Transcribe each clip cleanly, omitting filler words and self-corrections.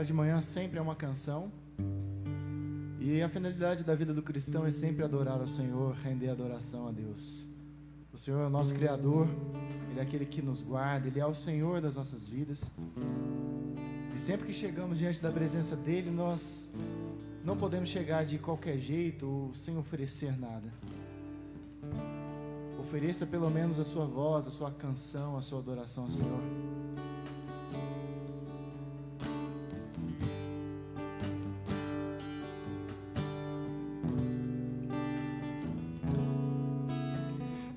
hora de manhã sempre é uma canção. E a finalidade da vida do cristão é sempre adorar ao Senhor, render adoração a Deus. O Senhor é o nosso Criador, Ele é aquele que nos guarda, Ele é o Senhor das nossas vidas. E sempre que chegamos diante da presença dEle, nós não podemos chegar de qualquer jeito ou sem oferecer nada. Ofereça pelo menos a sua voz, a sua canção, a sua adoração ao Senhor.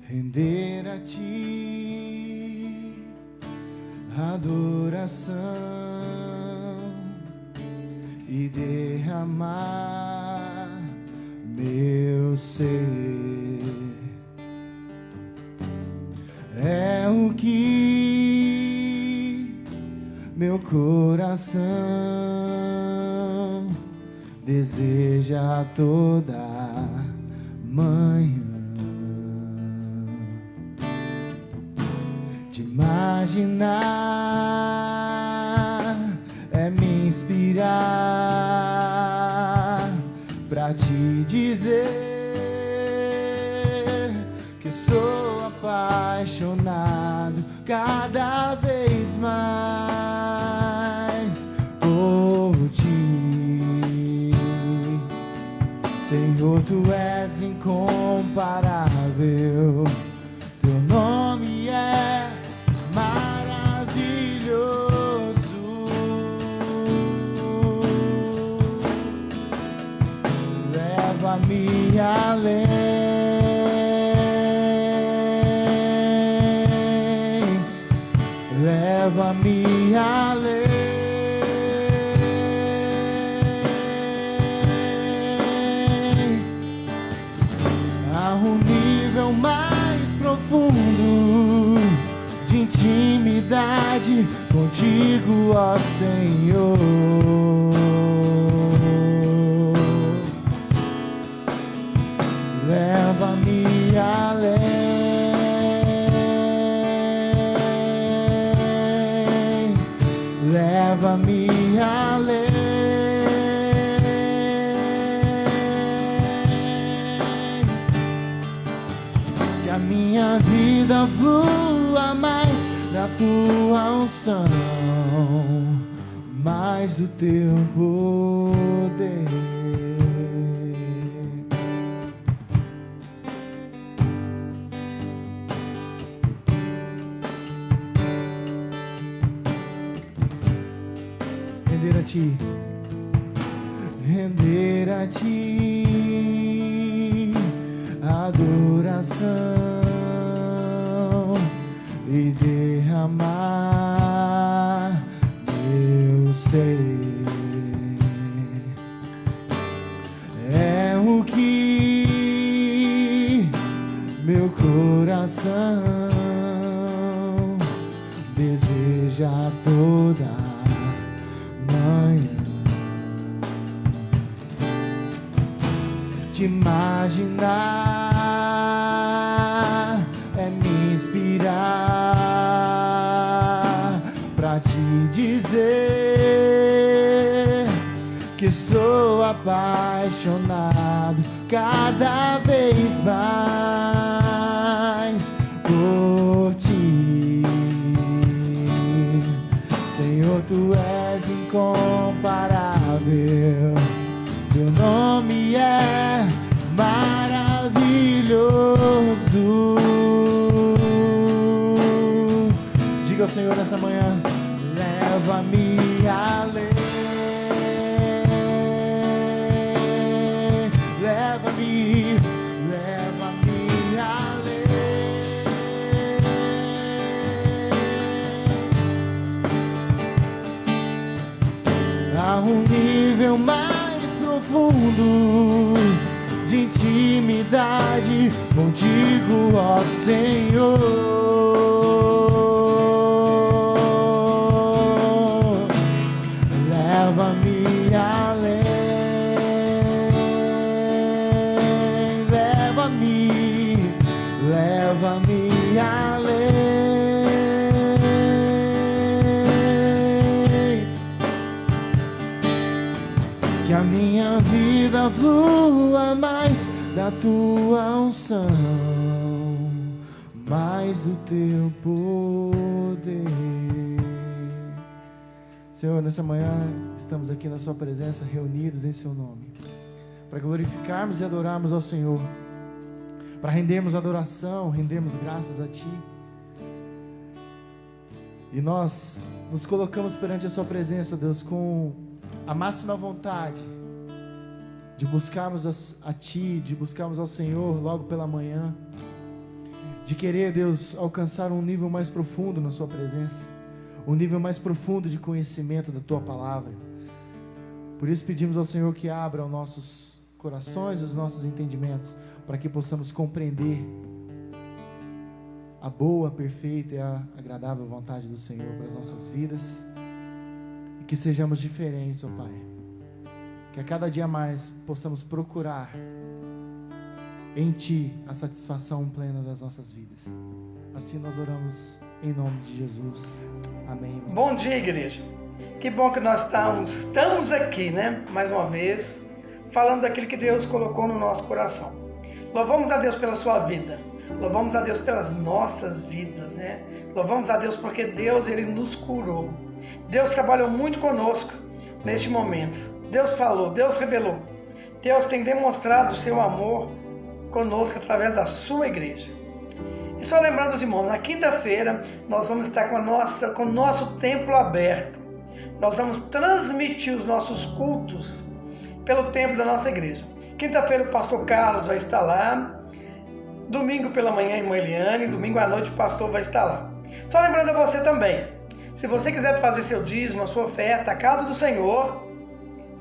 Render a Ti adoração e derramar meu ser é o que meu coração deseja a toda manhã. Te imaginar é me inspirar pra te dizer que estou apaixonado cada vez mais por Ti. Senhor, Tu és incomparável, Teu nome é maravilhoso. Leva-me além, leva-me além, a um nível mais profundo de intimidade contigo, ó Senhor. Leva-me além, leva-me além, que a minha vida flua mais da Tua unção, mais do Teu poder. Render a Ti, render a Ti adoração e derramar meu ser é o que meu coração deseja toda manhã. Te imaginar é me inspirar pra te dizer que sou apaixonado cada vez mais por Ti. Senhor, Tu és incomparável, Teu nome é maravilhoso. Diga ao Senhor nessa manhã: leva-me além, leva-me, leva-me além, a um nível mais profundo de intimidade contigo, ó Senhor. Leva-me além, leva-me, leva-me além, da tua unção, mais do teu poder. Senhor, nessa manhã estamos aqui na sua presença, reunidos em seu nome, para glorificarmos e adorarmos ao Senhor, para rendermos adoração, rendermos graças a Ti. E nós nos colocamos perante a sua presença, Deus, com a máxima vontade de buscarmos a Ti, de buscarmos ao Senhor logo pela manhã, de querer, Deus, alcançar um nível mais profundo na sua presença, um nível mais profundo de conhecimento da Tua Palavra. Por isso pedimos ao Senhor que abra os nossos corações, os nossos entendimentos, para que possamos compreender a boa, perfeita e a agradável vontade do Senhor para as nossas vidas, e que sejamos diferentes, ó Pai, que a cada dia mais possamos procurar em Ti a satisfação plena das nossas vidas. Assim nós oramos em nome de Jesus. Amém. Bom dia, igreja. Que bom que nós estamos aqui, né? Mais uma vez, falando daquilo que Deus colocou no nosso coração. Louvamos a Deus pela sua vida. Louvamos a Deus pelas nossas vidas, né? Louvamos a Deus porque Deus, Ele nos curou. Deus trabalhou muito conosco neste momento. Deus falou, Deus revelou. Deus tem demonstrado o seu amor conosco através da sua igreja. E só lembrando os irmãos, na quinta-feira nós vamos estar com o nosso templo aberto. Nós vamos transmitir os nossos cultos pelo templo da nossa igreja. Quinta-feira o pastor Carlos vai estar lá. Domingo pela manhã, a irmã Eliane. Domingo à noite o pastor vai estar lá. Só lembrando a você também, se você quiser fazer seu dízimo, a sua oferta, a casa do Senhor,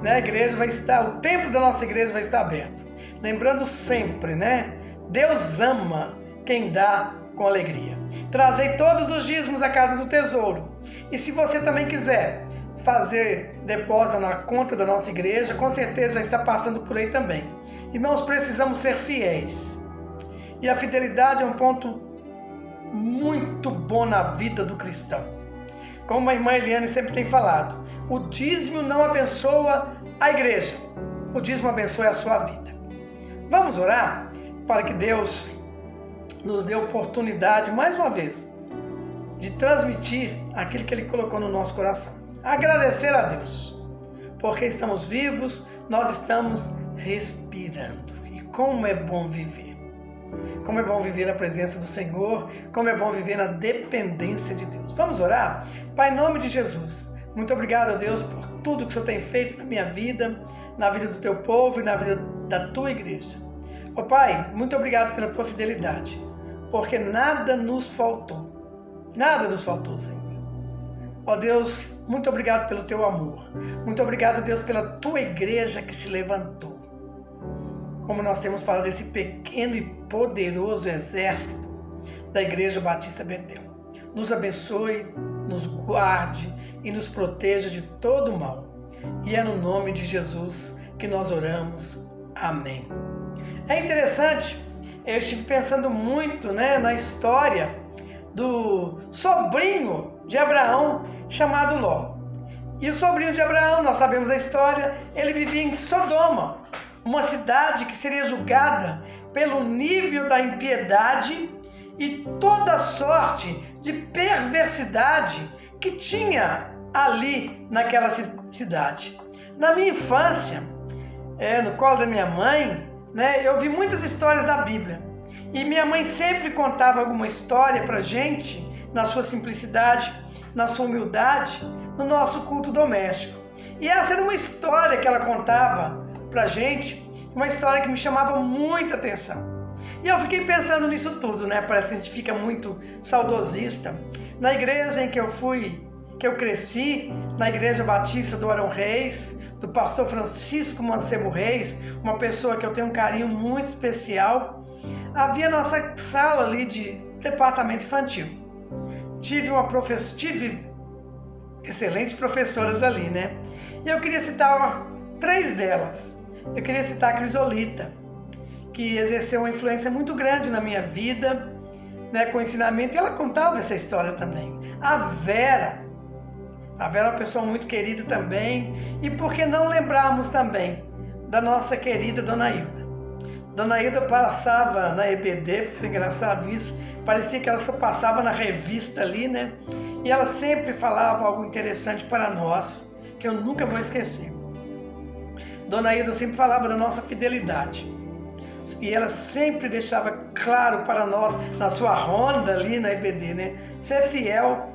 né, a igreja vai estar, o templo da nossa igreja vai estar aberto. Lembrando sempre, né? Deus ama quem dá com alegria. Trazei todos os dízimos à casa do tesouro. E se você também quiser fazer depósito na conta da nossa igreja, com certeza já está passando por aí também. Irmãos, precisamos ser fiéis. E a fidelidade é um ponto muito bom na vida do cristão. Como a irmã Eliane sempre tem falado, o dízimo não abençoa a igreja, o dízimo abençoa a sua vida. Vamos orar para que Deus nos dê oportunidade, mais uma vez, de transmitir aquilo que Ele colocou no nosso coração. Agradecer a Deus, porque estamos vivos, nós estamos respirando. E como é bom viver. Como é bom viver na presença do Senhor, como é bom viver na dependência de Deus. Vamos orar? Pai, em nome de Jesus, muito obrigado, ó Deus, por tudo que o Senhor tem feito na minha vida, na vida do Teu povo e na vida da Tua igreja. Ó Pai, muito obrigado pela Tua fidelidade, porque nada nos faltou. Nada nos faltou, Senhor. Ó Deus, muito obrigado pelo Teu amor. Muito obrigado, Deus, pela Tua igreja que se levantou. Como nós temos falado desse pequeno e poderoso exército da Igreja Batista Betel. Nos abençoe, nos guarde e nos proteja de todo o mal. E é no nome de Jesus que nós oramos. Amém. É interessante, eu estive pensando muito, né, na história do sobrinho de Abraão chamado Ló. E o sobrinho de Abraão, nós sabemos a história, ele vivia em Sodoma, uma cidade que seria julgada pelo nível da impiedade e toda sorte de perversidade que tinha ali naquela cidade. Na minha infância, no colo da minha mãe, né, eu vi muitas histórias da Bíblia. E minha mãe sempre contava alguma história pra gente, na sua simplicidade, na sua humildade, no nosso culto doméstico. E essa era uma história que ela contava pra gente, uma história que me chamava muita atenção. E eu fiquei pensando nisso tudo, né? Parece que a gente fica muito saudosista. Na igreja em que eu cresci, na Igreja Batista do Arão Reis, do pastor Francisco Mancebo Reis, uma pessoa que eu tenho um carinho muito especial, havia nossa sala ali de departamento infantil. Tive excelentes professoras ali, né? E eu queria citar 3 delas. Eu queria citar a Crisolita, que exerceu uma influência muito grande na minha vida, né, com o ensinamento, e ela contava essa história também. A Vera é uma pessoa muito querida também, e por que não lembrarmos também da nossa querida Dona Hilda? Dona Hilda passava na EBD, foi engraçado isso, parecia que ela só passava na revista ali, né? E ela sempre falava algo interessante para nós, que eu nunca vou esquecer. Dona Hilda sempre falava da nossa fidelidade. E ela sempre deixava claro para nós, na sua ronda ali na EBD, né? Ser fiel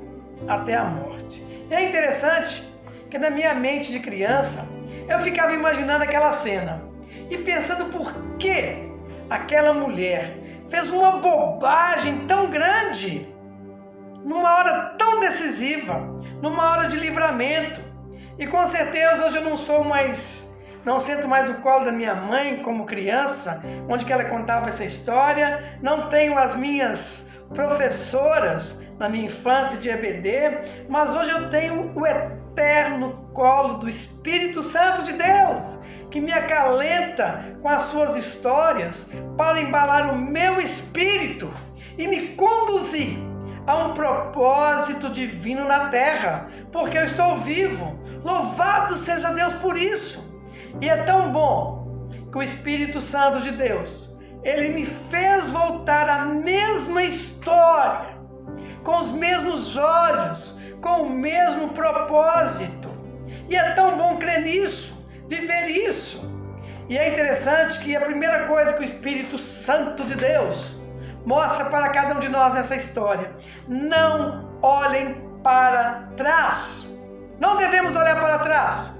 até a morte. E é interessante que na minha mente de criança, eu ficava imaginando aquela cena e pensando por que aquela mulher fez uma bobagem tão grande numa hora tão decisiva, numa hora de livramento. E com certeza hoje eu não sento mais no colo da minha mãe como criança, onde que ela contava essa história, não tenho as minhas professoras na minha infância de EBD, mas hoje eu tenho o eterno colo do Espírito Santo de Deus, que me acalenta com as suas histórias para embalar o meu espírito e me conduzir a um propósito divino na terra, porque eu estou vivo. Louvado seja Deus por isso. E é tão bom que o Espírito Santo de Deus, ele me fez voltar à mesma história, com os mesmos olhos, com o mesmo propósito. E é tão bom crer nisso, viver isso. E é interessante que a primeira coisa que o Espírito Santo de Deus mostra para cada um de nós nessa história: não olhem para trás. Não devemos olhar para trás.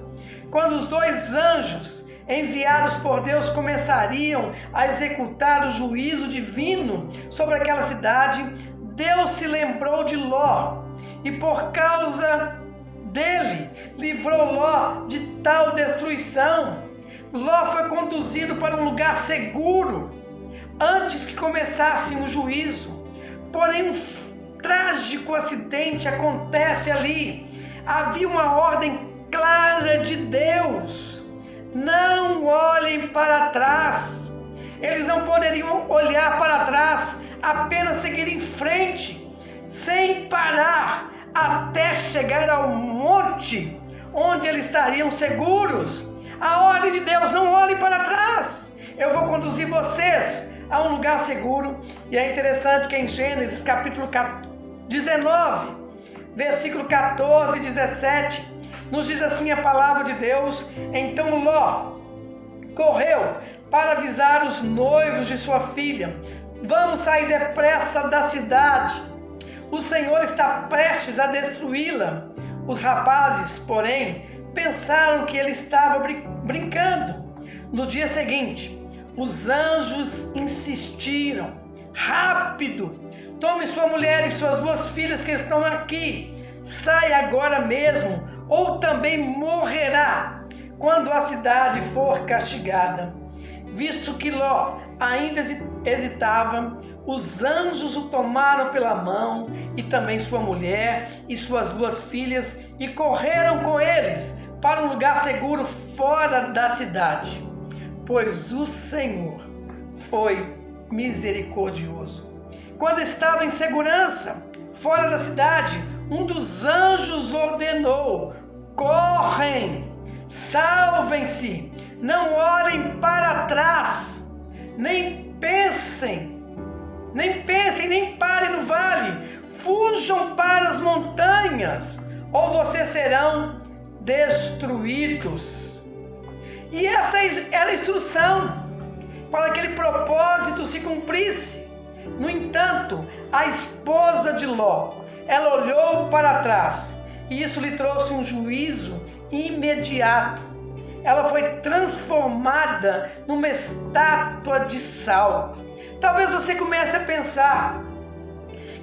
Quando os 2 anjos enviados por Deus começariam a executar o juízo divino sobre aquela cidade, Deus se lembrou de Ló e por causa dele livrou Ló de tal destruição. Ló foi conduzido para um lugar seguro antes que começasse o juízo. Porém, um trágico acidente acontece ali. Havia uma ordem clara de Deus: não olhem para trás. Eles não poderiam olhar para trás, apenas seguir em frente, sem parar, até chegar ao monte, onde eles estariam seguros. A ordem de Deus: não olhem para trás, eu vou conduzir vocês a um lugar seguro. E é interessante que em Gênesis capítulo 19, versículo 14 e 17, nos diz assim a palavra de Deus: então Ló correu para avisar os noivos de sua filha: vamos sair depressa da cidade, o Senhor está prestes a destruí-la. Os rapazes, porém, pensaram que ele estava brincando. No dia seguinte, os anjos insistiram: rápido, tome sua mulher e suas 2 filhas que estão aqui, saia agora mesmo, ou também morrerá quando a cidade for castigada. Visto que Ló ainda hesitava, os anjos o tomaram pela mão, e também sua mulher e suas 2 filhas, e correram com eles para um lugar seguro fora da cidade, pois o Senhor foi misericordioso. Quando estava em segurança fora da cidade, um dos anjos ordenou: correm, salvem-se, não olhem para trás, nem pensem, nem parem no vale, fujam para as montanhas, ou vocês serão destruídos. E essa era a instrução para que aquele propósito se cumprisse. No entanto, a esposa de Ló, ela olhou para trás, e isso lhe trouxe um juízo imediato. Ela foi transformada numa estátua de sal. Talvez você comece a pensar: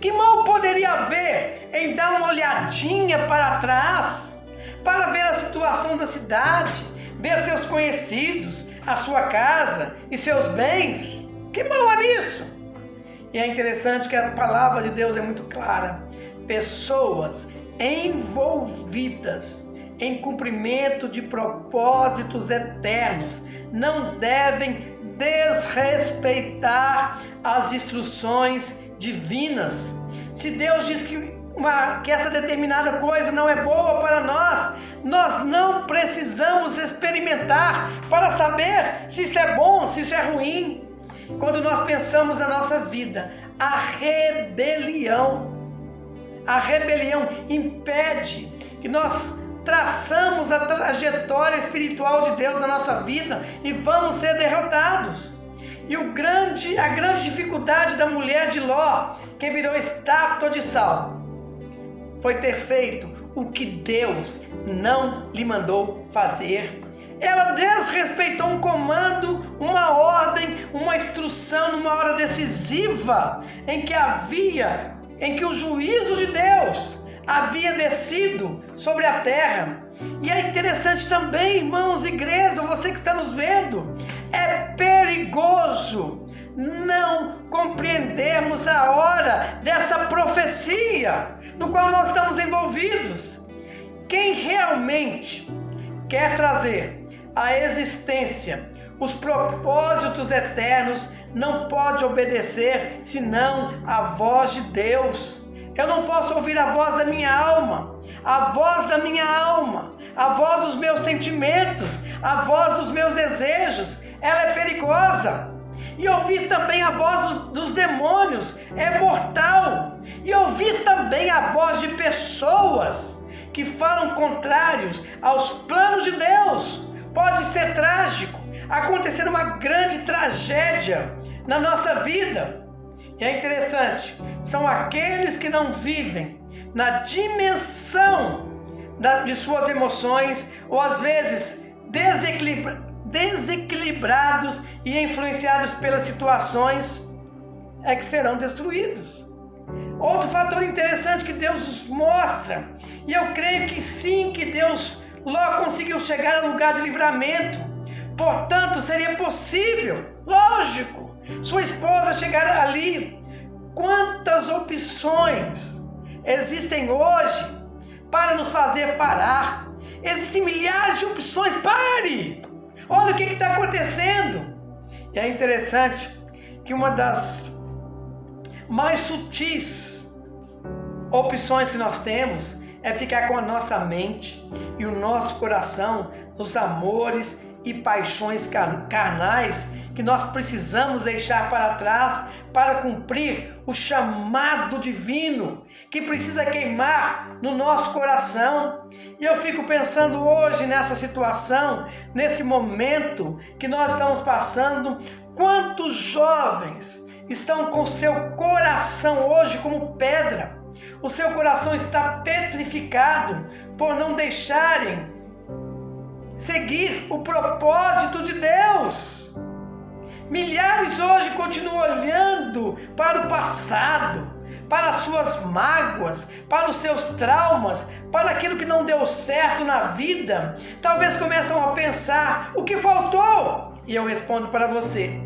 que mal poderia haver em dar uma olhadinha para trás, para ver a situação da cidade, ver seus conhecidos, a sua casa e seus bens? Que mal há nisso? E é interessante que a palavra de Deus é muito clara: pessoas envolvidas em cumprimento de propósitos eternos não devem desrespeitar as instruções divinas. Se Deus diz que essa determinada coisa não é boa para nós, nós não precisamos experimentar para saber se isso é bom, se isso é ruim. quando nós pensamos na nossa vida, a rebelião impede que nós traçamos a trajetória espiritual de Deus na nossa vida e vamos ser derrotados. E a grande dificuldade da mulher de Ló, que virou estátua de sal, foi ter feito o que Deus não lhe mandou fazer. Ela desrespeitou um comando, uma ordem, uma instrução numa hora decisiva em que o juízo de Deus havia descido sobre a terra. E é interessante também, irmãos, igreja, você que está nos vendo, é perigoso não compreendermos a hora dessa profecia no qual nós estamos envolvidos. Quem realmente quer trazer à existência os propósitos eternos não pode obedecer senão a voz de Deus. Eu não posso ouvir a voz da minha alma, a voz da minha alma, a voz dos meus sentimentos, a voz dos meus desejos. Ela é perigosa. E ouvir também a voz dos demônios é mortal. E ouvir também a voz de pessoas que falam contrários aos planos de Deus pode ser trágico, acontecer uma grande tragédia na nossa vida. E é interessante, são aqueles que não vivem na dimensão de suas emoções, ou às vezes desequilibrados e influenciados pelas situações, é que serão destruídos. Outro fator interessante que Deus nos mostra, e eu creio que sim, que Deus logo conseguiu chegar ao lugar de livramento, portanto seria possível, lógico, sua esposa chegar ali. Quantas opções existem hoje para nos fazer parar? Existem milhares de opções. Pare! Olha o que está acontecendo. E é interessante que uma das mais sutis opções que nós temos é ficar com a nossa mente e o nosso coração nos amores e paixões carnais que nós precisamos deixar para trás para cumprir o chamado divino que precisa queimar no nosso coração. E eu fico pensando hoje nessa situação, nesse momento que nós estamos passando, quantos jovens estão com seu coração hoje como pedra. O seu coração está petrificado por não deixarem seguir o propósito de Deus. Milhares hoje continuam olhando para o passado, para as suas mágoas, para os seus traumas, para aquilo que não deu certo na vida. Talvez começam a pensar: o que faltou? E eu respondo para você: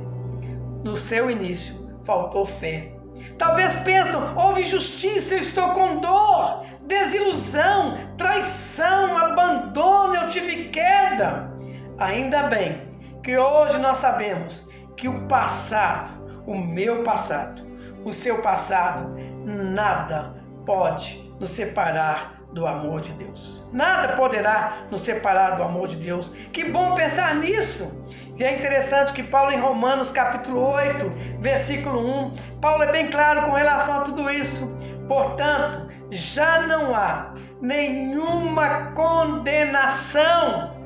no seu início faltou fé. Talvez pensam: houve injustiça, eu estou com dor, desilusão, traição, abandono, eu tive queda. Ainda bem que hoje nós sabemos que o passado, o meu passado, o seu passado, nada pode nos separar do amor de Deus. Nada poderá nos separar do amor de Deus. Que bom pensar nisso. E é interessante que Paulo, em Romanos capítulo 8, versículo 1, Paulo é bem claro com relação a tudo isso. Portanto, já não há nenhuma condenação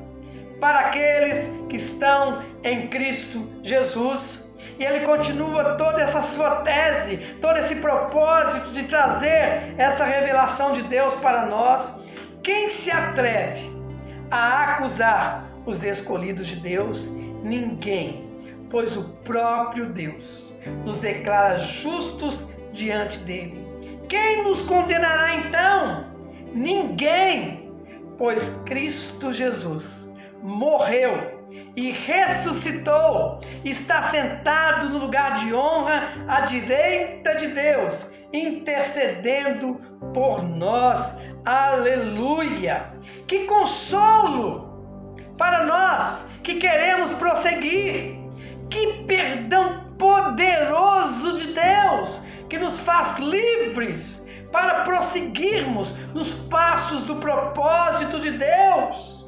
para aqueles que estão em Cristo Jesus. E ele continua toda essa sua tese, todo esse propósito de trazer essa revelação de Deus para nós. Quem se atreve a acusar os escolhidos de Deus? Ninguém, pois o próprio Deus nos declara justos diante dele. Quem nos condenará então? Ninguém, pois Cristo Jesus morreu e ressuscitou, está sentado no lugar de honra à direita de Deus, intercedendo por nós. Aleluia! Que consolo para nós que queremos prosseguir. Que perdão poderoso de Deus que nos faz livres para prosseguirmos nos passos do propósito de Deus.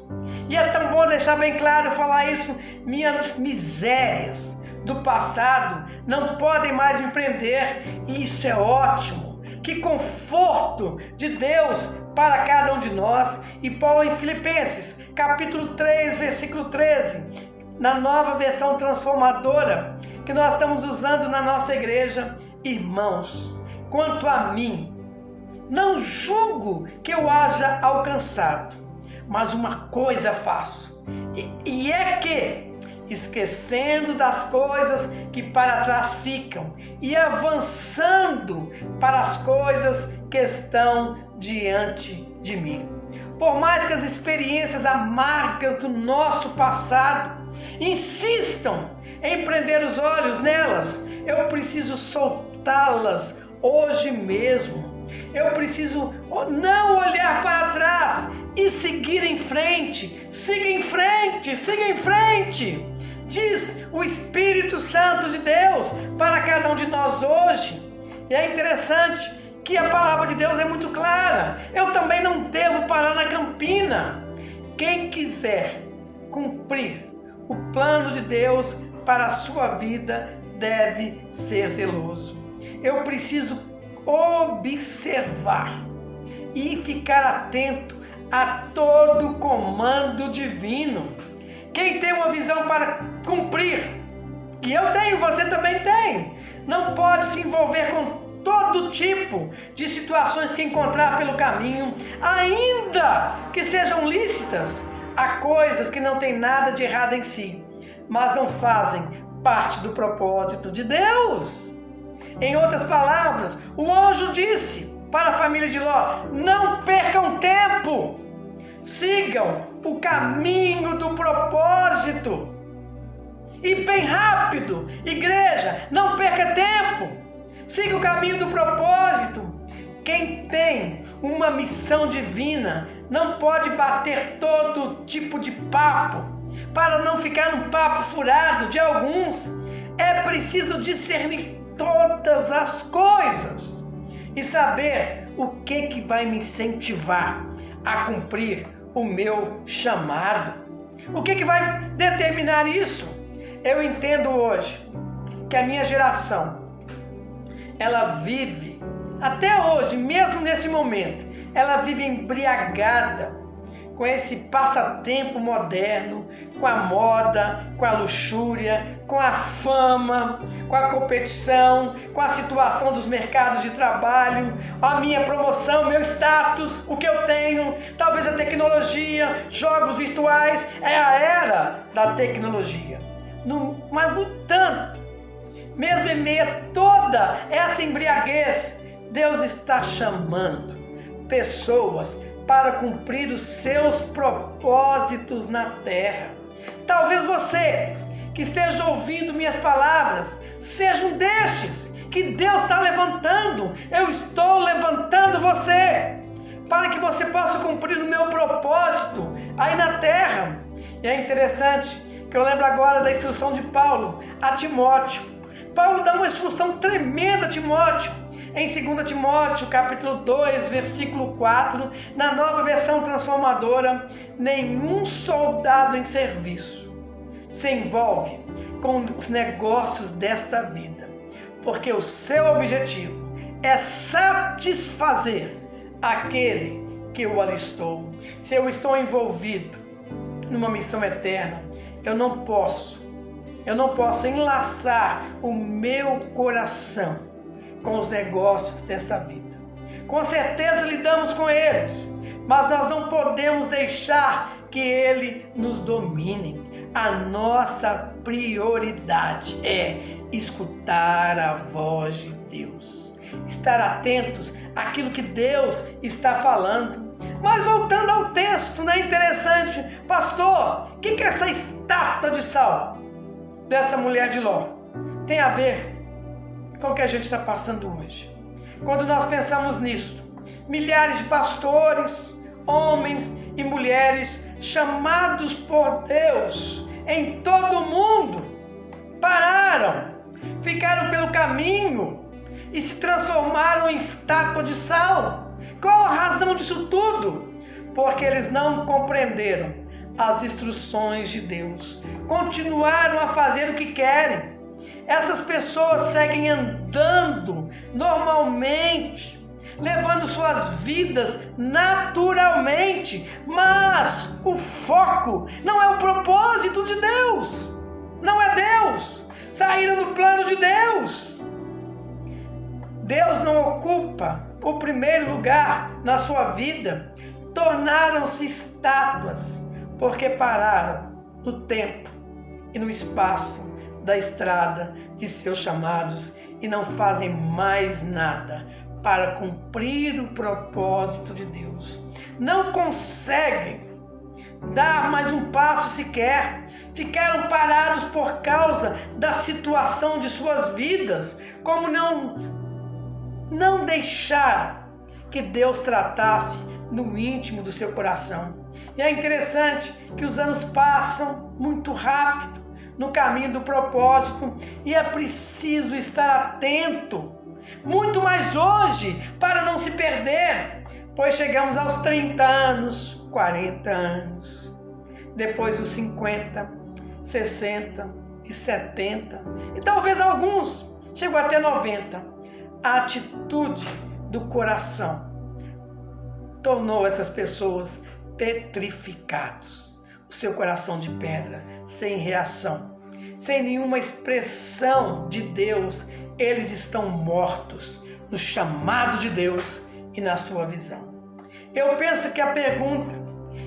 E é tão bom deixar bem claro, falar isso: minhas misérias do passado não podem mais me prender, e isso é ótimo. Que conforto de Deus para cada um de nós. E Paulo em Filipenses, capítulo 3, versículo 13, na nova versão transformadora, que nós estamos usando na nossa igreja: irmãos, quanto a mim, não julgo que eu haja alcançado, mas uma coisa faço, e é que, esquecendo das coisas que para trás ficam e avançando para as coisas que estão diante de mim. Por mais que as experiências amargas do nosso passado insistam em prender os olhos nelas, eu preciso soltá-las hoje mesmo. Eu preciso não olhar para trás e seguir em frente. Siga em frente, siga em frente. Diz o Espírito Santo de Deus para cada um de nós hoje. E é interessante que a palavra de Deus é muito clara. Eu também não devo parar na campina. Quem quiser cumprir o plano de Deus para a sua vida deve ser zeloso. Eu preciso observar e ficar atento a todo comando divino. Quem tem uma visão para cumprir, e eu tenho, você também tem, não pode se envolver com todo tipo de situações que encontrar pelo caminho, ainda que sejam lícitas. Há coisas que não tem nada de errado em si, mas não fazem parte do propósito de Deus. Em outras palavras, o anjo disse para a família de Ló: não percam tempo, sigam o caminho do propósito. E bem rápido, igreja, não perca tempo, siga o caminho do propósito. Quem tem uma missão divina não pode bater todo tipo de papo, para não ficar num papo furado de alguns. É preciso discernir todas as coisas e saber o que vai me incentivar a cumprir o meu chamado. O que vai determinar isso? Eu entendo hoje que a minha geração, ela vive, até hoje, mesmo nesse momento, ela vive embriagada com esse passatempo moderno, com a moda, com a luxúria, com a fama, com a competição, com a situação dos mercados de trabalho, a minha promoção, meu status, o que eu tenho, talvez a tecnologia, jogos virtuais. É a era da tecnologia. Mas no entanto, mesmo em meio a toda essa embriaguez, Deus está chamando pessoas para cumprir os seus propósitos na terra. Talvez você que esteja ouvindo minhas palavras seja um destes que Deus está levantando. Eu estou levantando você para que você possa cumprir o meu propósito aí na terra. E é interessante que eu lembro agora da instrução de Paulo a Timóteo. Paulo dá uma instrução tremenda a Timóteo. Em 2 Timóteo, capítulo 2, versículo 4, na nova versão transformadora: nenhum soldado em serviço se envolve com os negócios desta vida, porque o seu objetivo é satisfazer aquele que o alistou. Se eu estou envolvido numa missão eterna, eu não posso enlaçar o meu coração com os negócios desta vida. Com certeza lidamos com eles, mas nós não podemos deixar que ele nos domine. A nossa prioridade é escutar a voz de Deus, estar atentos àquilo que Deus está falando. Mas voltando ao texto, não é interessante, pastor, o que é essa estátua de sal dessa mulher de Ló tem a ver com o que a gente está passando hoje? Quando nós pensamos nisso, milhares de pastores, homens e mulheres chamados por Deus em todo o mundo pararam, ficaram pelo caminho e se transformaram em estátua de sal. Qual a razão disso tudo? Porque eles não compreenderam as instruções de Deus, continuaram a fazer o que querem. Essas pessoas seguem andando normalmente, levando suas vidas naturalmente, mas o foco não é o propósito de Deus, não é Deus. Saíram do plano de Deus. Deus não ocupa o primeiro lugar na sua vida. Tornaram-se estátuas porque pararam no tempo e no espaço da estrada de seus chamados e não fazem mais nada para cumprir o propósito de Deus. Não conseguem dar mais um passo sequer. Ficaram parados por causa da situação de suas vidas, como não deixaram que Deus tratasse no íntimo do seu coração. E é interessante que os anos passam muito rápido no caminho do propósito e é preciso estar atento, muito mais hoje, para não se perder, pois chegamos aos 30 anos, 40 anos, depois os 50, 60 e 70 e talvez alguns chegam até 90. A atitude do coração tornou essas pessoas petrificados. O seu coração de pedra, sem reação, sem nenhuma expressão de Deus, eles estão mortos no chamado de Deus e na sua visão. Eu penso que a pergunta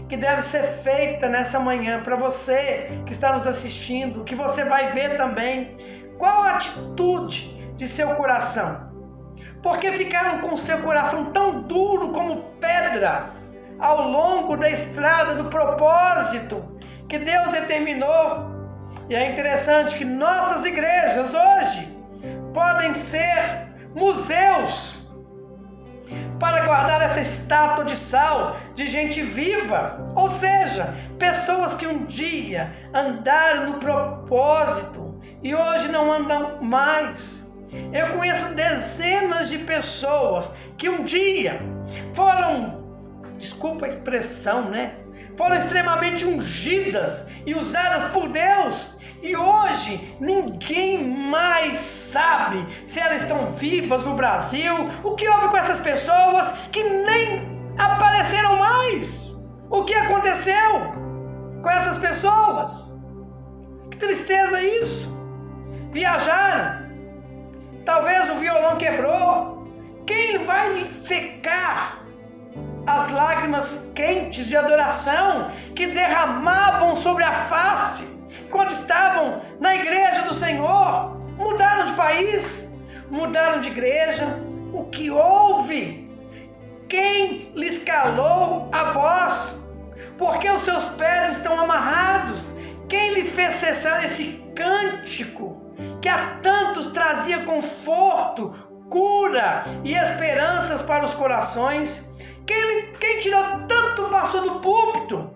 que deve ser feita nessa manhã para você que está nos assistindo, que você vai ver também, qual a atitude de seu coração? Por que ficaram com seu coração tão duro como pedra ao longo da estrada do propósito que Deus determinou? E é interessante que nossas igrejas hoje podem ser museus para guardar essa estátua de sal de gente viva, ou seja, pessoas que um dia andaram no propósito e hoje não andam mais. Eu conheço dezenas de pessoas que um dia foram, desculpa a expressão, foram extremamente ungidas e usadas por Deus. E hoje ninguém mais sabe se elas estão vivas no Brasil. O que houve com essas pessoas que nem apareceram mais? O que aconteceu com essas pessoas? Que tristeza isso! Viajaram. Talvez o violão quebrou. Quem vai secar as lágrimas quentes de adoração que derramavam sobre a face quando estavam na igreja do Senhor? Mudaram de país, mudaram de igreja. O que houve? Quem lhes calou a voz? Porque os seus pés estão amarrados? Quem lhe fez cessar esse cântico que a tantos trazia conforto, cura e esperanças para os corações? Quem tirou tanto passo do púlpito?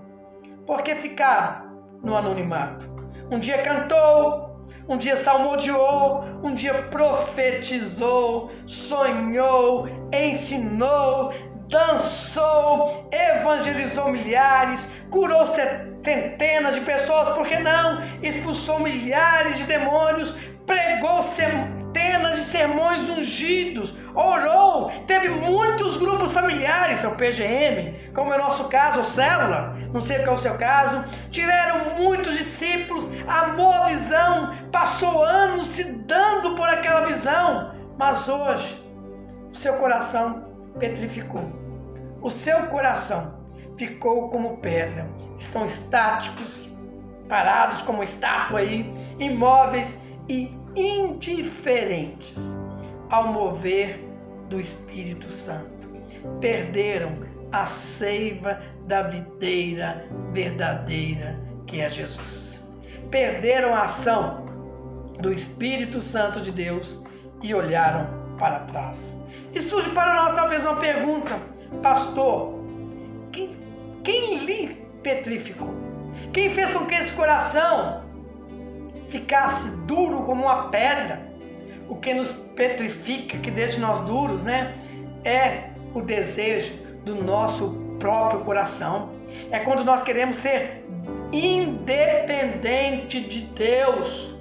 Porque ficaram no anonimato. Um dia cantou, um dia salmodiou, um dia profetizou, sonhou, ensinou, dançou, evangelizou milhares, curou centenas de pessoas, por que não? Expulsou milhares de demônios, pregou centenas de sermões ungidos, orou, teve muitos grupos familiares, é o PGM, como é o nosso caso, ou célula, não sei qual é o seu caso, tiveram muitos discípulos, amou a visão, passou anos se dando por aquela visão, mas hoje o seu coração petrificou, o seu coração ficou como pedra, estão estáticos, parados como estátua aí, imóveis e indiferentes ao mover do Espírito Santo. Perderam a seiva da videira verdadeira que é Jesus. Perderam a ação do Espírito Santo de Deus e olharam para trás. E surge para nós talvez uma pergunta: pastor, quem lhe petrificou? Quem fez com que esse coração ficasse duro como uma pedra? O que nos petrifica, que deixa nós duros, é o desejo do nosso próprio coração. É quando nós queremos ser independente de Deus.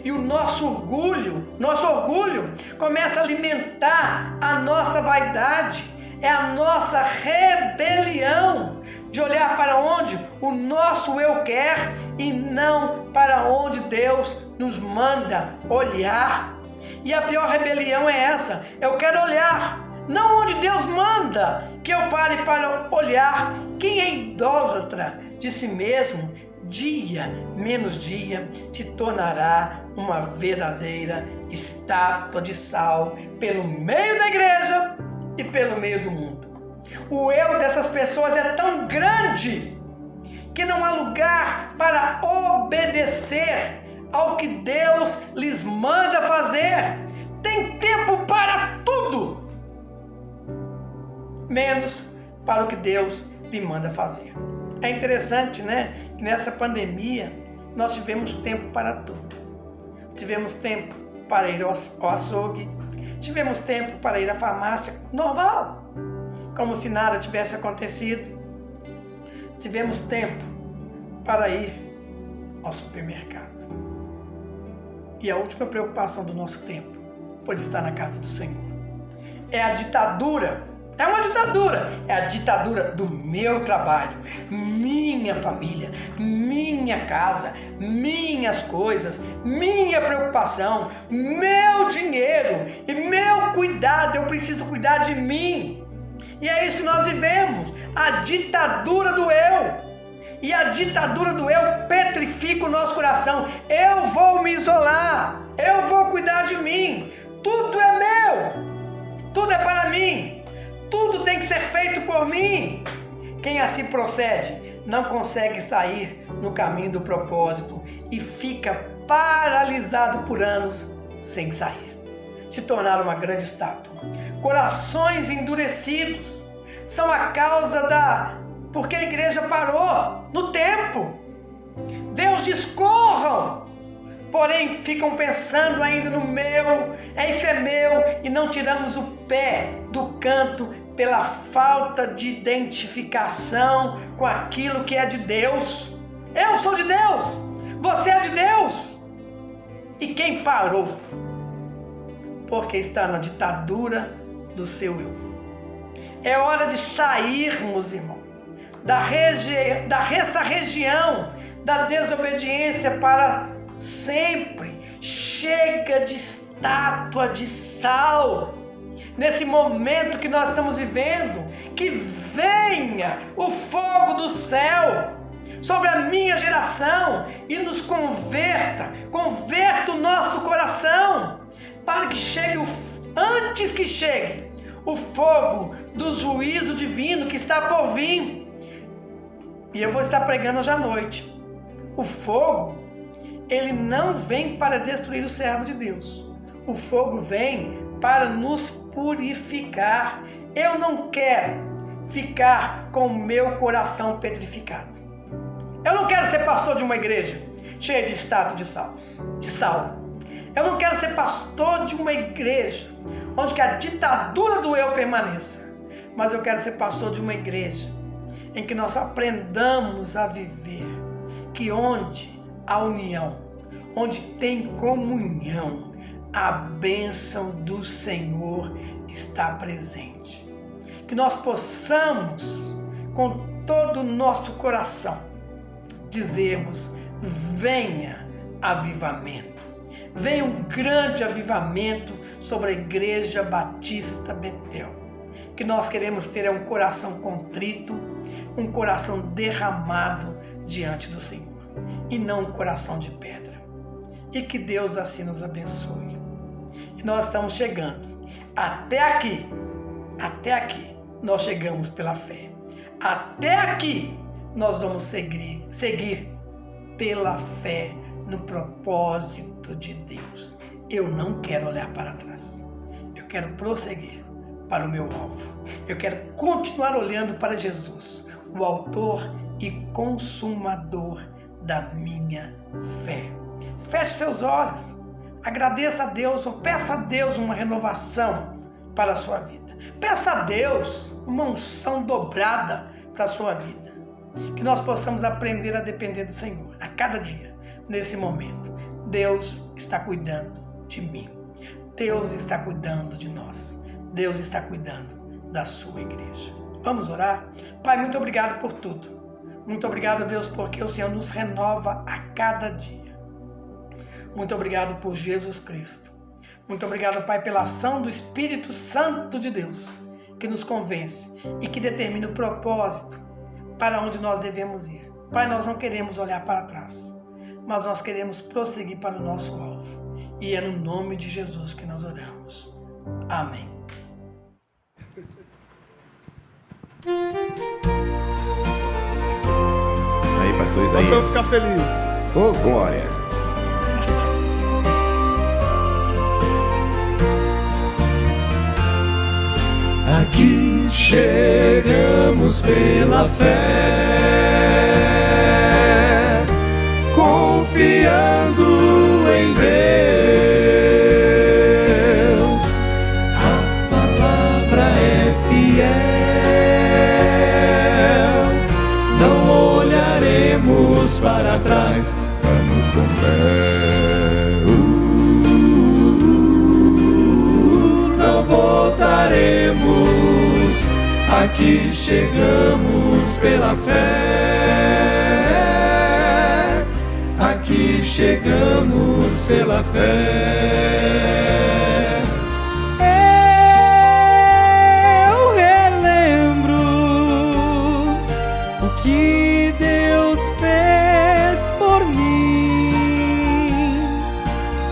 E o nosso orgulho começa a alimentar a nossa vaidade, é a nossa rebelião de olhar para onde o nosso eu quer e não para onde Deus nos manda olhar. E a pior rebelião é essa: eu quero olhar, não onde Deus manda que eu pare para olhar. Quem é idólatra de si mesmo, dia menos dia, se tornará uma verdadeira estátua de sal pelo meio da igreja e pelo meio do mundo. O eu dessas pessoas é tão grande que não há lugar para obedecer ao que Deus lhes manda fazer. Tem tempo para tudo, menos para o que Deus lhe manda fazer. É interessante, né? Que nessa pandemia nós tivemos tempo para tudo. Tivemos tempo para ir ao açougue, tivemos tempo para ir à farmácia, normal, como se nada tivesse acontecido. Tivemos tempo para ir ao supermercado. E a última preocupação do nosso tempo foi de estar na casa do Senhor. É a ditadura, é uma ditadura, é a ditadura do meu trabalho, minha família, minha casa, minhas coisas, minha preocupação, meu dinheiro e meu cuidado. Eu preciso cuidar de mim. E é isso que nós vivemos, a ditadura do eu. E a ditadura do eu petrifica o nosso coração. Eu vou me isolar, eu vou cuidar de mim, tudo é meu, tudo é para mim, tudo tem que ser feito por mim. Quem assim procede não consegue sair no caminho do propósito e fica paralisado por anos sem sair. Se tornar uma grande estátua. Corações endurecidos são a causa porque a igreja parou no tempo. Deus diz: corram, porém ficam pensando ainda no meu, isso é meu, e não tiramos o pé do canto pela falta de identificação com aquilo que é de Deus. Eu sou de Deus, você é de Deus. E quem parou? Porque está na ditadura do seu eu. É hora de sairmos, irmão, dessa região da desobediência para sempre. Chega de estátua de sal. Nesse momento que nós estamos vivendo, que venha o fogo do céu sobre a minha geração e nos converta o nosso coração, para que chegue, antes que chegue, o fogo do juízo divino que está por vir. E eu vou estar pregando hoje à noite. O fogo, ele não vem para destruir o servo de Deus. O fogo vem para nos purificar. Eu não quero ficar com o meu coração petrificado. Eu não quero ser pastor de uma igreja cheia de estátua de sal. Eu não quero ser pastor de uma igreja onde que a ditadura do eu permaneça. Mas eu quero ser pastor de uma igreja em que nós aprendamos a viver, que onde há união, onde tem comunhão, a bênção do Senhor está presente. Que nós possamos, com todo o nosso coração, dizermos: venha avivamento. Venha um grande avivamento sobre a Igreja Batista Betel. Que nós queremos ter um coração contrito, um coração derramado diante do Senhor, e não um coração de pedra. E que Deus assim nos abençoe. E nós estamos chegando. Até aqui nós chegamos pela fé. Até aqui nós vamos seguir pela fé no propósito de Deus. Eu não quero olhar para trás. Eu quero prosseguir para o meu alvo. Eu quero continuar olhando para Jesus, o autor e consumador da minha fé. Feche seus olhos, agradeça a Deus ou peça a Deus uma renovação para a sua vida. Peça a Deus uma unção dobrada para a sua vida. Que nós possamos aprender a depender do Senhor a cada dia, nesse momento. Deus está cuidando de mim. Deus está cuidando de nós. Deus está cuidando da sua igreja. Vamos orar? Pai, muito obrigado por tudo. Muito obrigado, Deus, porque o Senhor nos renova a cada dia. Muito obrigado por Jesus Cristo. Muito obrigado, Pai, pela ação do Espírito Santo de Deus, que nos convence e que determina o propósito para onde nós devemos ir. Pai, nós não queremos olhar para trás, mas nós queremos prosseguir para o nosso alvo. E é no nome de Jesus que nós oramos. Amém. Aí, pastor Isaías. Nós vamos ficar felizes. Ô, glória. Aqui chegamos pela fé, confiando em Deus. A palavra é fiel, não olharemos para trás, vamos com fé. Não voltaremos, aqui chegamos pela fé. Aqui chegamos pela fé. Eu relembro o que Deus fez por mim,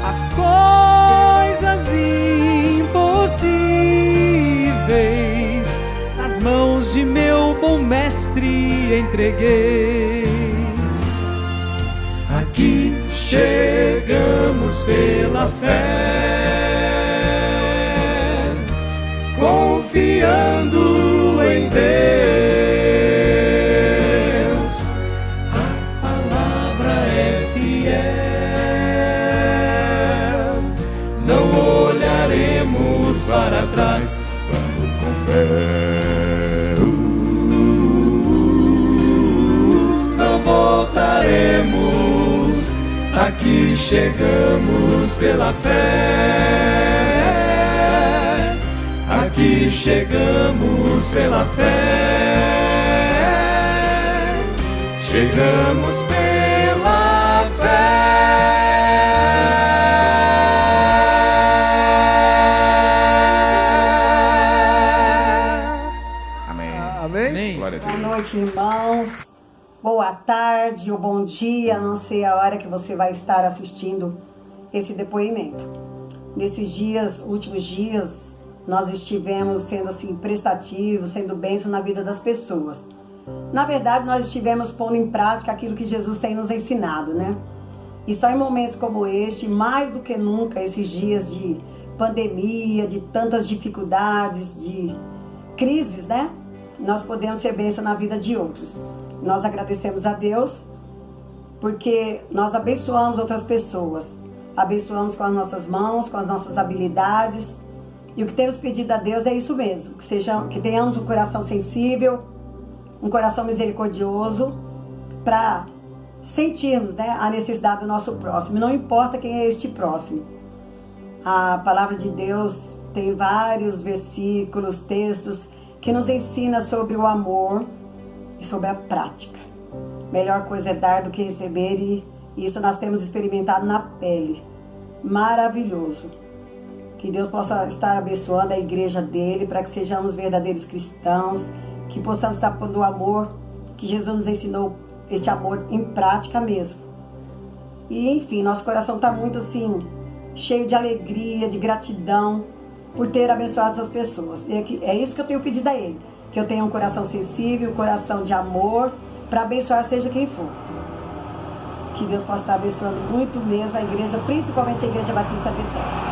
as coisas impossíveis nas mãos de meu bom mestre entreguei. Aqui chegamos pela fé, confiando em Deus. A palavra é fiel, não olharemos para trás, vamos com fé. Não voltaremos, aqui chegamos pela fé. Aqui chegamos pela fé. Chegamos pela fé. Amém. Amém? Glória a Deus. Boa noite, irmãos. Boa tarde ou bom dia, não sei a hora que você vai estar assistindo esse depoimento. Nesses dias, últimos dias, nós estivemos sendo assim prestativos, sendo bênção na vida das pessoas. Na verdade, nós estivemos pondo em prática aquilo que Jesus tem nos ensinado, né? E só em momentos como este, mais do que nunca, esses dias de pandemia, de tantas dificuldades, de crises, né? Nós podemos ser bênção na vida de outros. Nós agradecemos a Deus porque nós abençoamos outras pessoas. Abençoamos com as nossas mãos, com as nossas habilidades. E o que temos pedido a Deus é isso mesmo. Que tenhamos um coração sensível, um coração misericordioso para sentirmos, né, a necessidade do nosso próximo. Não importa quem é este próximo. A palavra de Deus tem vários versículos, textos que nos ensina sobre o amor e sobre a prática. Melhor coisa é dar do que receber, e isso nós temos experimentado na pele. Maravilhoso. Que Deus possa estar abençoando a igreja dele para que sejamos verdadeiros cristãos, que possamos estar pondo o amor que Jesus nos ensinou, este amor em prática mesmo. E enfim, nosso coração está muito assim, cheio de alegria, de gratidão por ter abençoado essas pessoas. E é isso que eu tenho pedido a ele, que eu tenha um coração sensível, um coração de amor, para abençoar seja quem for. Que Deus possa estar abençoando muito mesmo a igreja, principalmente a Igreja Batista Betel.